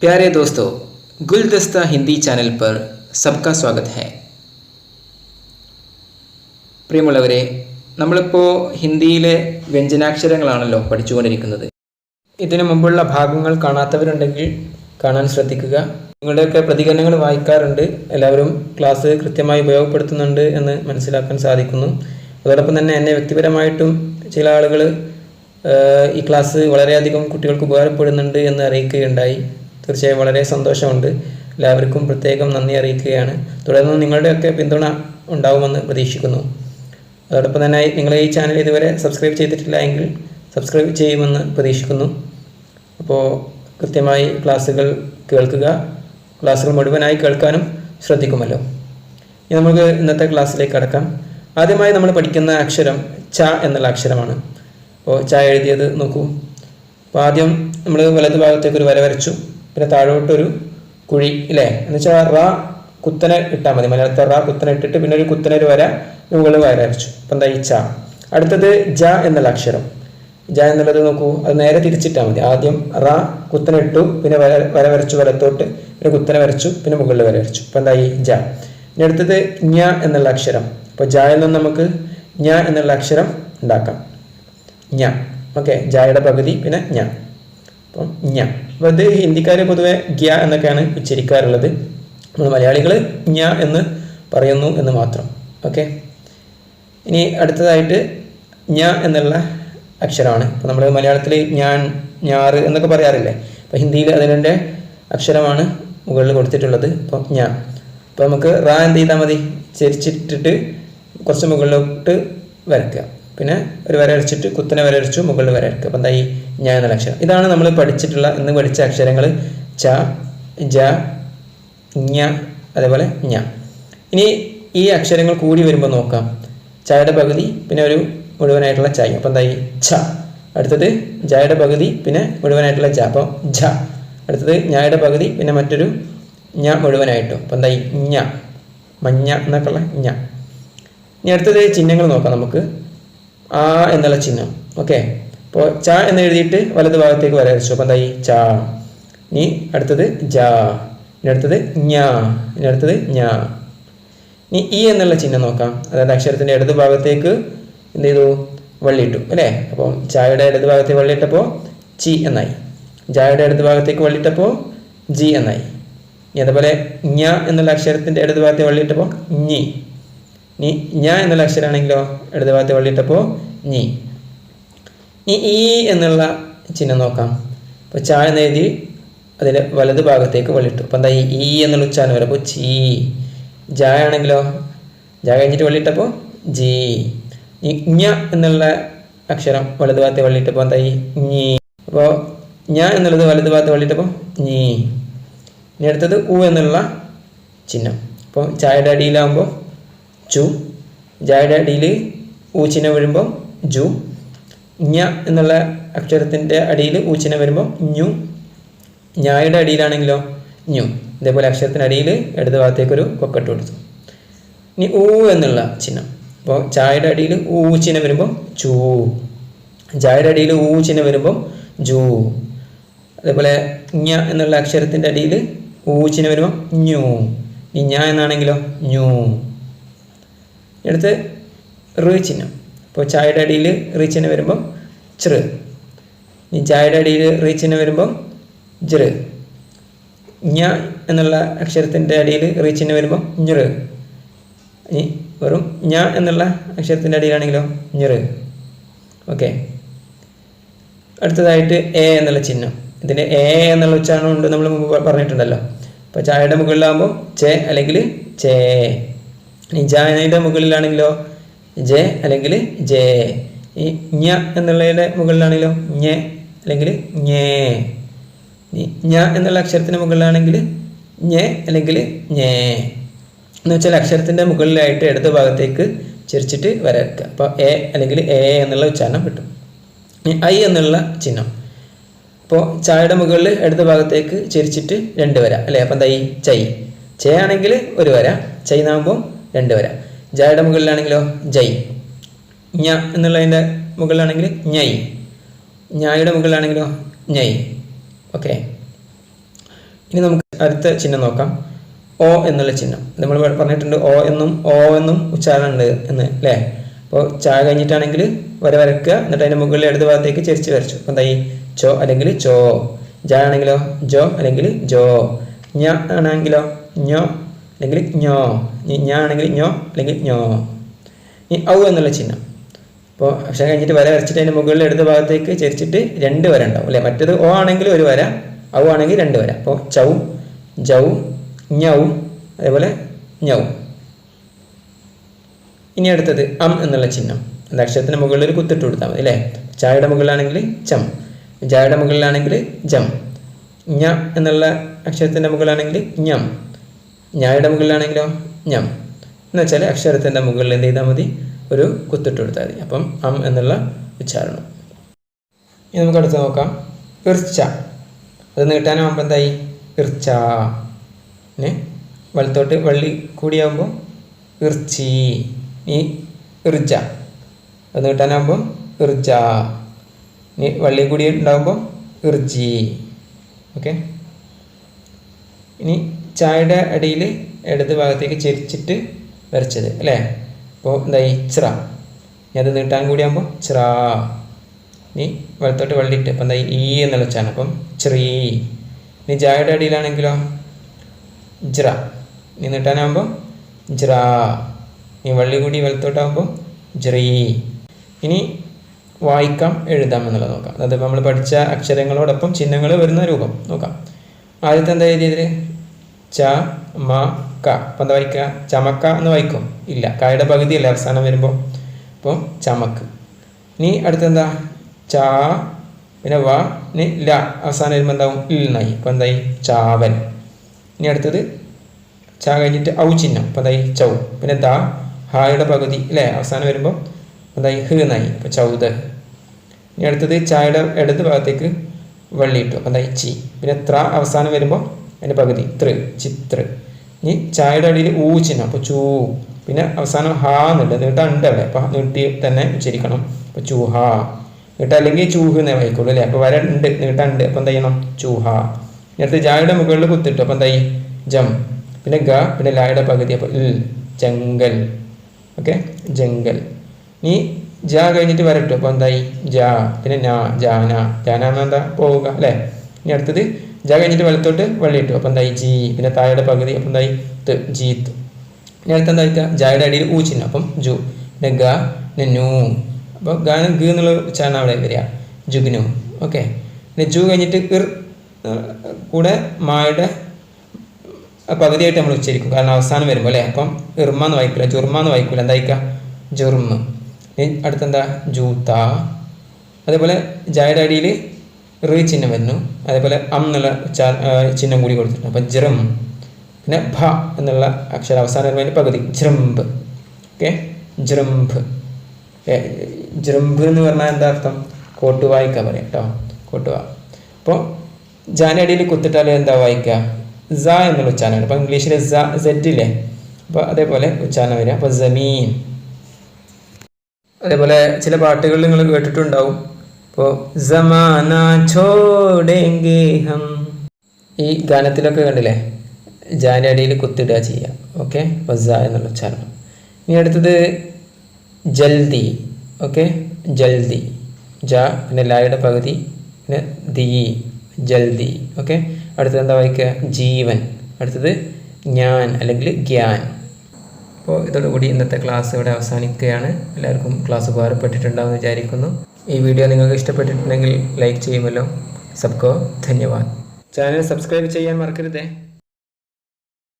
प्यारे दोस्तों, गुलदस्ता हिंदी चैनल पर सबका स्वागत है. പ്രിയമുള്ളവരെ, നമ്മളിപ്പോൾ ഹിന്ദിയിലെ വ്യഞ്ജനാക്ഷരങ്ങളാണല്ലോ പഠിച്ചുകൊണ്ടിരിക്കുന്നത്. ഇതിനു മുമ്പുള്ള ഭാഗങ്ങൾ കാണാത്തവരുണ്ടെങ്കിൽ കാണാൻ ശ്രദ്ധിക്കുക. നിങ്ങളുടെയൊക്കെ പ്രതികരണങ്ങൾ വായിക്കാറുണ്ട്. എല്ലാവരും ക്ലാസ് കൃത്യമായി ഉപയോഗപ്പെടുത്തുന്നുണ്ട് എന്ന് മനസ്സിലാക്കാൻ സാധിക്കുന്നു. അതോടൊപ്പം തന്നെ എന്നെ വ്യക്തിപരമായിട്ടും ചില ആളുകൾ ഈ ക്ലാസ് വളരെയധികം കുട്ടികൾക്ക് ഉപകാരപ്പെടുന്നുണ്ട് എന്ന് അറിയിക്കുകയുണ്ടായി. തീർച്ചയായും വളരെ സന്തോഷമുണ്ട്. എല്ലാവർക്കും പ്രത്യേകം നന്ദി അറിയിക്കുകയാണ്. തുടർന്നും നിങ്ങളുടെയൊക്കെ പിന്തുണ ഉണ്ടാവുമെന്ന് പ്രതീക്ഷിക്കുന്നു. അതോടൊപ്പം തന്നെ നിങ്ങൾ ഈ ചാനൽ ഇതുവരെ സബ്സ്ക്രൈബ് ചെയ്തിട്ടില്ല എങ്കിൽ സബ്സ്ക്രൈബ് ചെയ്യുമെന്ന് പ്രതീക്ഷിക്കുന്നു. അപ്പോൾ കൃത്യമായി ക്ലാസ്സുകൾ കേൾക്കുക, ക്ലാസ്സുകൾ മുഴുവനായി കേൾക്കാനും ശ്രദ്ധിക്കുമല്ലോ. ഇനി നമുക്ക് ഇന്നത്തെ ക്ലാസ്സിലേക്ക് കടക്കാം. ആദ്യമായി നമ്മൾ പഠിക്കുന്ന അക്ഷരം ച എന്നുള്ള അക്ഷരമാണ്. അപ്പോൾ ച എഴുതിയത് നോക്കൂ. അപ്പോൾ ആദ്യം നമ്മൾ വലതു ഭാഗത്തേക്ക് ഒരു വര വരച്ചു, പിന്നെ താഴോട്ടൊരു കുഴി ഇല്ലേ, എന്ന് വെച്ചാൽ റ കുത്തനെ ഇട്ടാൽ മതി. മലയാളത്തെ റ കുത്തനെ ഇട്ടിട്ട് പിന്നെ ഒരു കുത്തനെ ഒരു വര മുകളിൽ വര വരച്ചു. അപ്പം എന്താ ഈ ച. അടുത്തത് ജ എന്നുള്ള അക്ഷരം. ജ എന്നുള്ളത് നോക്കൂ, അത് നേരെ തിരിച്ചിട്ടാൽ മതി. ആദ്യം റ കുത്തനെ ഇട്ടു, പിന്നെ വര വരച്ചു വലത്തോട്ട്, പിന്നെ കുത്തനെ വരച്ചു, പിന്നെ മുകളിൽ വര വരച്ചു. അപ്പം എന്താ ഈ ജ. ഇനി അടുത്തത് ഞ എന്നുള്ള അക്ഷരം. അപ്പോൾ ജയിൽ നിന്ന് നമുക്ക് ഞ എന്നുള്ള അക്ഷരം ഉണ്ടാക്കാം. ഞ. ഓക്കെ, ജായുടെ പകുതി പിന്നെ ഞ. അപ്പം ഞ. അപ്പോൾ ഇത് ഹിന്ദിക്കാർ പൊതുവെ ഗ്യ എന്നൊക്കെയാണ് ഉച്ചരിക്കാറുള്ളത്. നമ്മൾ മലയാളികൾ ഞ എന്ന് പറയുന്നു എന്ന് മാത്രം. ഓക്കെ, ഇനി അടുത്തതായിട്ട് ഞ എന്നുള്ള അക്ഷരമാണ്. ഇപ്പോൾ നമ്മൾ മലയാളത്തിൽ ഞാൻ, ഞാറ് എന്നൊക്കെ പറയാറില്ലേ. അപ്പോൾ ഹിന്ദിയിൽ അതിൻ്റെ അക്ഷരമാണ് മുകളിൽ കൊടുത്തിട്ടുള്ളത്. അപ്പം ഞ. അപ്പോൾ നമുക്ക് റ എന്ത് ചെയ്താൽ മതി, ചരിച്ചിട്ടിട്ട് കുറച്ച് മുകളിലോട്ട് വരയ്ക്കുക, പിന്നെ ഒരു വര അരച്ചിട്ട് കുത്തനെ വര അരച്ചു മുകളിൽ വര അരക്കുക. അപ്പം എന്താ ഈ ഞ എന്നുള്ള അക്ഷരം. ഇതാണ് നമ്മൾ പഠിച്ചിട്ടുള്ള ഇന്ന് പഠിച്ച അക്ഷരങ്ങൾ ച, ജ, ഞ, അതേപോലെ ഞ. ഇനി ഈ അക്ഷരങ്ങൾ കൂടി വരുമ്പോൾ നോക്കാം. ചയുടെ പകുതി പിന്നെ ഒരു മുഴുവനായിട്ടുള്ള ചായ. അപ്പം എന്താ ഈ ഛ. അടുത്തത് ജയുടെ പകുതി പിന്നെ മുഴുവനായിട്ടുള്ള ജ. അപ്പം ഝ. അടുത്തത് ഞായുടെ പകുതി പിന്നെ മറ്റൊരു ഞ മുഴുവനായിട്ടും. അപ്പം എന്താ ഈ ഞ, മഞ്ഞ എന്നൊക്കെയുള്ള ഞ. ഇനി അടുത്തത് ചിഹ്നങ്ങൾ നോക്കാം നമുക്ക്. ആ എന്നുള്ള ചിഹ്നം. ഓക്കെ, അപ്പോൾ ച എന്ന് എഴുതിയിട്ട് വലതു ഭാഗത്തേക്ക് വര വരച്ചു. അപ്പം എന്താ ഈ ച. ഇനി അടുത്തത് ജ, ഇനി അടുത്തത് ഞ, ഇനി അടുത്തത് ഞ. ഇനി ഈ എന്നുള്ള ചിഹ്നം നോക്കാം. അതായത് അക്ഷരത്തിൻ്റെ ഇടതു ഭാഗത്തേക്ക് എന്ത് ചെയ്തു, വള്ളിയിട്ടു അല്ലേ. അപ്പം ചായയുടെ ഇടതു ഭാഗത്തേക്ക് വള്ളിയിട്ടപ്പോൾ ചി എന്നായി. ജായുടെ ഇടതു ഭാഗത്തേക്ക് വള്ളിയിട്ടപ്പോൾ ജി എന്നായി. ഇനി അതുപോലെ ഞ എന്നുള്ള അക്ഷരത്തിൻ്റെ ഇടതു ഭാഗത്തേക്ക് വള്ളിയിട്ടപ്പോൾ ഞി. ഇനി ഞ എന്നുള്ള അക്ഷരമാണെങ്കിലോ ഇടതു ഭാഗത്തെ വള്ളിയിട്ടപ്പോൾ ഞി. ഇനി ഈ എന്നുള്ള ചിഹ്നം നോക്കാം. അപ്പോൾ ച എന്ന് എഴുതി അതിൽ വലതു ഭാഗത്തേക്ക് വള്ളിയിട്ടു. അപ്പം എന്താ ഈ എന്നുള്ള ഉച്ചാരണം വരുമ്പോൾ ചീ. ജ ആണെങ്കിലോ ജ കഴിഞ്ഞിട്ട് വള്ളിയിട്ടപ്പോൾ ജി. ഈ ഞ എന്നുള്ള അക്ഷരം വലതു ഭാഗത്തെ വള്ളിയിട്ടപ്പോൾ എന്താ ഈ ഞി. അപ്പോൾ ഞ എന്നുള്ളത് വലതു ഭാഗത്തെ വള്ളിയിട്ടപ്പോൾ ഞി. ഇനി അടുത്തത് ഉ എന്നുള്ള ചിഹ്നം. അപ്പോൾ ചായയുടെ അടിയിലാകുമ്പോൾ ചു, ജായുടെ അടിയിൽ ഊ ചിഹ്നം വരുമ്പോൾ ജു. ഞ എന്നുള്ള അക്ഷരത്തിൻ്റെ അടിയിൽ ഊ ചിഹ്നം വരുമ്പോൾ ഞു. ഞായുടെ അടിയിലാണെങ്കിലോ ഞു. ഇതേപോലെ അക്ഷരത്തിൻ്റെ അടിയിൽ ഇടത് ഭാഗത്തേക്കൊരു കൊക്കട്ട് കൊടുത്തു. ഇനി ഊ എന്നുള്ള ചിഹ്നം. അപ്പോൾ ചായയുടെ അടിയിൽ ഊ ചിഹ്നം വരുമ്പോൾ ചൂ, ജായുടെ അടിയിൽ ഊ ചിഹ്നം വരുമ്പോൾ ജൂ. അതേപോലെ ഞ എന്നുള്ള അക്ഷരത്തിൻ്റെ അടിയിൽ ഊ ചിഹ്നം വരുമ്പോൾ ഞു. ഇനി ഞ എന്നാണെങ്കിലോ ഞു. അടുത്ത് റ് ചിഹ്നം. അപ്പോൾ ചായയുടെ അടിയിൽ റ് ചിഹ്നം വരുമ്പോൾ ചൃ. ഇനി ജായുടെ അടിയിൽ റ് ചിഹ്നം വരുമ്പോൾ ജൃ. ഞ എന്നുള്ള അക്ഷരത്തിൻ്റെ അടിയിൽ റ് ചിഹ്നം വരുമ്പോൾ ഞൃ. ഇനി വെറും ഞ എന്നുള്ള അക്ഷരത്തിൻ്റെ അടിയിലാണെങ്കിലോ ഞൃ. ഓക്കെ, അടുത്തതായിട്ട് എ എന്നുള്ള ചിഹ്നം. ഇതിൻ്റെ എ എന്നുള്ള ഉച്ചാരണം ഉണ്ട്, നമ്മൾ മുമ്പ് പറഞ്ഞിട്ടുണ്ടല്ലോ. അപ്പോൾ ചായയുടെ മുകളിലാകുമ്പോൾ ചെ അല്ലെങ്കിൽ ചേ. ഇനി ജയുടെ മുകളിലാണെങ്കിലോ ജെ അല്ലെങ്കിൽ ജെ. ഈ ഞ എന്നുള്ളതിൻ്റെ മുകളിലാണെങ്കിലോ ഞെ അല്ലെങ്കിൽ ഞേ. ഞ എന്നുള്ള അക്ഷരത്തിൻ്റെ മുകളിലാണെങ്കിൽ ഞെ അല്ലെങ്കിൽ ഞേ. എന്ന് വെച്ചാൽ അക്ഷരത്തിൻ്റെ മുകളിലായിട്ട് ഇടത് ഭാഗത്തേക്ക് ചെരിച്ചിട്ട് വരക്കുക. അപ്പോൾ എ അല്ലെങ്കിൽ എ എന്നുള്ള ഉച്ചാരണം കിട്ടും. ഇനി ഐ എന്നുള്ള ചിഹ്നം. അപ്പോൾ ചായയുടെ മുകളിൽ ഇടത് ഭാഗത്തേക്ക് ചെരിച്ചിട്ട് രണ്ട് വര അല്ലേ. അപ്പം എന്താ ഈ ചൈ. ചേ ആണെങ്കിൽ ഒരു വര, ചൈ നാകുമ്പോൾ രണ്ട് വര. ജായുടെ മുകളിലാണെങ്കിലോ ജൈ. ഞ എന്നുള്ളതിൻ്റെ മുകളിലാണെങ്കിൽ ഞൈ. ഞായുടെ മുകളിലാണെങ്കിലോ ഞൈ. ഓക്കെ, ഇനി നമുക്ക് അടുത്ത ചിഹ്നം നോക്കാം. ഓ എന്നുള്ള ചിഹ്നം. നമ്മൾ പറഞ്ഞിട്ടുണ്ട് ഓ എന്നും ഉച്ചാരണം ഉണ്ട് എന്ന് അല്ലേ. അപ്പോൾ ചാ കഴിഞ്ഞിട്ടാണെങ്കിൽ വരയ്ക്കുക, എന്നിട്ട് അതിൻ്റെ മുകളിൽ ഇടത് ഭാഗത്തേക്ക് ചെരിച്ച് വരച്ചു. അപ്പോൾ എന്തായി ചോ അല്ലെങ്കിൽ ചോ. ജ ആണെങ്കിലോ ജോ അല്ലെങ്കിൽ ജോ. ഞ ആണെങ്കിലോ ഞോ അല്ലെങ്കിൽ ഞോ. ഞ ആണെങ്കിൽ ഞോ അല്ലെങ്കിൽ ഞോ. ഇനി ഔ എന്നുള്ള ചിഹ്നം. അപ്പോൾ അക്ഷരം കഴിഞ്ഞിട്ട് വരച്ചിട്ട് അതിൻ്റെ മുകളിൽ ഇടത് ഭാഗത്തേക്ക് ചെരിച്ചിട്ട് 2 വര ഉണ്ടാവും അല്ലേ. മറ്റേത് ഓ ആണെങ്കിൽ 1 വര, ഔ ആണെങ്കിൽ 2 വര. അപ്പോൾ ചൗ, ജൗ, ഞൗ, അതേപോലെ ഞൗ. ഇനി അടുത്തത് എന്നുള്ള ചിഹ്നം. അത് അക്ഷരത്തിന് മുകളിൽ ഒരു കുത്തിട്ട് കൊടുത്താൽ മതി അല്ലേ. ചായയുടെ മുകളിലാണെങ്കിൽ ചം, ജായുടെ മുകളിലാണെങ്കിൽ ജം. ഞ എന്നുള്ള അക്ഷരത്തിൻ്റെ മുകളിലാണെങ്കിൽ ഞം, ഞായുടെ മുകളിലാണെങ്കിലോ ഞം. എന്ന് വെച്ചാൽ അക്ഷരത്തിൻ്റെ മുകളിൽ എന്ത് ചെയ്താൽ മതി, ഒരു കുത്തിട്ട് കൊടുത്താൽ മതി. അപ്പം എന്നുള്ള ഉച്ചാരണം. ഇനി നമുക്ക് അടുത്ത് നോക്കാം. ഇർച്ച. അത് നീട്ടാനാകുമ്പോൾ എന്തായി ഇർച്ച. പിന്നെ വലത്തോട്ട് വള്ളി കൂടിയാകുമ്പോൾ ഇർച്ചി. ഈ ഇർജ. അത് നീട്ടാനാകുമ്പോൾ ഇർജ. ഇനി വള്ളി കൂടി ഉണ്ടാകുമ്പോൾ ഇർജി. ഓക്കെ. ഇനി ചായയുടെ അടിയിൽ ഇടത് ഭാഗത്തേക്ക് ചെരിച്ചിട്ട് വരച്ചത് അല്ലേ. അപ്പോൾ എന്തായി ചിറ. ഇനി അത് നീട്ടാൻ കൂടിയാകുമ്പോൾ ചിറ. ഇനി വലത്തോട്ട് വള്ളിയിട്ട് അപ്പം എന്തായി ഈ എന്നുള്ള ഉച്ചാരണം. അപ്പം ചെറീ. ഇനി ജായുടെ അടിയിലാണെങ്കിലോ ജ്ര. ഇനി നീട്ടാനാകുമ്പോൾ ജ്ര. ഇനി വള്ളി കൂടി വലത്തോട്ടാകുമ്പോൾ ജ്രീ. ഇനി വായിക്കാം എഴുതാം എന്നുള്ളത് നോക്കാം. അതായത് നമ്മൾ പഠിച്ച അക്ഷരങ്ങളോടൊപ്പം ചിഹ്നങ്ങൾ വരുന്ന രൂപം നോക്കാം. ആദ്യത്തെ എന്താ എഴുതിയതിൽ ച മ ക. അപ്പം എന്താ വായിക്കുക, ചമക്ക എന്ന് വായിക്കും ഇല്ല, കായുടെ പകുതിയല്ലേ അവസാനം വരുമ്പോൾ. അപ്പോൾ ചമക്ക്. ഇനി അടുത്തെന്താ ചാ, പിന്നെ വ, ഇനി ല അവസാനം വരുമ്പോൾ എന്താവും ഇൽനായി. അപ്പോൾ എന്തായി ചാവൻ. ഇനി അടുത്തത് ചാ കഴിഞ്ഞിട്ട് ഔ ചിഹ്നം. അപ്പോൾ എന്തായി ചൗ. പിന്നെ ദ ഹായുടെ പകുതി അല്ലേ അവസാനം വരുമ്പോൾ എന്തായി ഹ് നായി. അപ്പോൾ ചൗദ. ഇനി അടുത്തത് ചായയുടെ ഇടത് ഭാഗത്തേക്ക് വള്ളി ഇട്ടു. അപ്പോൾ എന്തായി ചി. പിന്നെ ത്ര അവസാനം വരുമ്പോൾ അതിൻ്റെ പകുതി തൃ, ചിത്ര. ഇനി ചായയുടെ അടിയിൽ ഊ ചിഹ്നം. അപ്പോൾ ചൂ. പിന്നെ അവസാനം ഹാ എന്നുണ്ട്, നീട്ടുണ്ട് അവിടെ. അപ്പോൾ നീട്ടി തന്നെ ഉച്ചരിക്കണം. അപ്പോൾ ചൂഹ. നീട്ട അല്ലെങ്കിൽ ചൂഹ് എന്നേ വായിക്കുള്ളൂ അല്ലേ. അപ്പോൾ വര ഉണ്ട്, നീട്ടുണ്ട്. അപ്പോൾ എന്താ ചെയ്യണം ചൂഹ. ഇനി അടുത്ത് ജായുടെ മുകളിൽ കുത്തിട്ടു. അപ്പോൾ എന്തായി ജം. പിന്നെ ഗ, പിന്നെ ലായുടെ പകുതി. അപ്പോൾ ഇൽ, ജംഗൽ. Okay, jungle. ഇനി ജ കഴിഞ്ഞിട്ട് വരട്ടു. അപ്പോൾ എന്തായി ജാ. പിന്നെ നാ, ജാന. ജാന എന്താ പോവുക അല്ലേ. ഇനി അടുത്തത് ജ കഴിഞ്ഞിട്ട് വലത്തോട്ട് വള്ളി ഇട്ടു. അപ്പോൾ എന്തായി ജി. പിന്നെ താഴയുടെ പകുതി. അപ്പോൾ എന്തായി ത്, ജീത്ത്. ഇനി അടുത്ത് എന്താ ജായുടെ അടിയിൽ ഊ ചിഹ്നം. അപ്പം ജു. പിന്നെ ഗ, പിന്നെ നൂ. അപ്പോൾ ഗാനം ഗ എന്നുള്ള ഉച്ചാരണം അവിടെ വരിക, ജുഗ്നു. ഓക്കെ. പിന്നെ ജു കഴിഞ്ഞിട്ട് ഇർ കൂടെ മായുടെ പകുതിയായിട്ട് നമ്മൾ ഉച്ചരിക്കും, കാരണം അവസാനം വരുമ്പോൾ അല്ലേ. അപ്പം ഇർമ എന്ന് വായിക്കില്ല, ജുർമ എന്ന് വായിക്കില്ല. എന്തായിക്ക ജുർമ്. ഇനി അടുത്തെന്താ ജൂത്ത. അതേപോലെ ജായുടെ അടിയിൽ റി ചിഹ്നം വരുന്നു. അതേപോലെ എന്നുള്ള ചിഹ്നം കൂടി കൊടുത്തിട്ടുണ്ട്. അപ്പം ജ്രം. പിന്നെ ഭ എന്നുള്ള അക്ഷരം അവസാനം വരുമ്പോൾ പകുതി ജ്രംബ്. ഓക്കെ, ജ്രംബ്. ജ്രംബ് എന്ന് പറഞ്ഞാൽ എന്താ അർത്ഥം, കോട്ട് വായിക്കാൻ പറയാം കേട്ടോ, കോട്ടുവ. അപ്പോൾ ജാൻ്റെ അടിയിൽ കുത്തിട്ടാൽ എന്താ വായിക്കുക, സ എന്നുള്ള ഉച്ചാരണം. അപ്പോൾ ഇംഗ്ലീഷിൽ സെറ്റ് ഇല്ലേ, അപ്പോൾ അതേപോലെ ഉച്ചാരണം വരിക. അപ്പോൾ ജമീൻ. അതേപോലെ ചില പാട്ടുകൾ നിങ്ങൾ കേട്ടിട്ടുണ്ടാവും. ഇപ്പോൾ സമാന ഛോഡേംഗേ ഹം, ഈ ഗാനത്തിലൊക്കെ കണ്ടില്ലേ, ജാൻ്റെ അടിയിൽ കുത്തിടുക ചെയ്യുക. ഓക്കെ, അപ്പോൾ സ എന്നുള്ള ഉച്ചാരണം. ഇനി അടുത്തത് ജൽദി. ഓക്കെ, ജൽദി. ജ പിന്നെ ലായുടെ പകുതി, പിന്നെ ദീ, ജൽദി. ഓക്കെ, അടുത്തത് എന്താ വായിക്കുക, ജീവൻ. അടുത്തത് ജ്ഞാൻ അല്ലെങ്കിൽ ഗ്യാൻ. അപ്പോൾ ഇതോടുകൂടി ഇന്നത്തെ ക്ലാസ് ഇവിടെ അവസാനിക്കുകയാണ്. എല്ലാവർക്കും ക്ലാസ് ഉപകാരപ്പെട്ടിട്ടുണ്ടാവുമെന്ന് വിചാരിക്കുന്നു. ഈ വീഡിയോ നിങ്ങൾക്ക് ഇഷ്ടപ്പെട്ടിട്ടുണ്ടെങ്കിൽ ലൈക്ക് ചെയ്യുമല്ലോ. സബ്കോ ധന്യവാദ്. ചാനൽ സബ്സ്ക്രൈബ് ചെയ്യാൻ മറക്കരുതേ.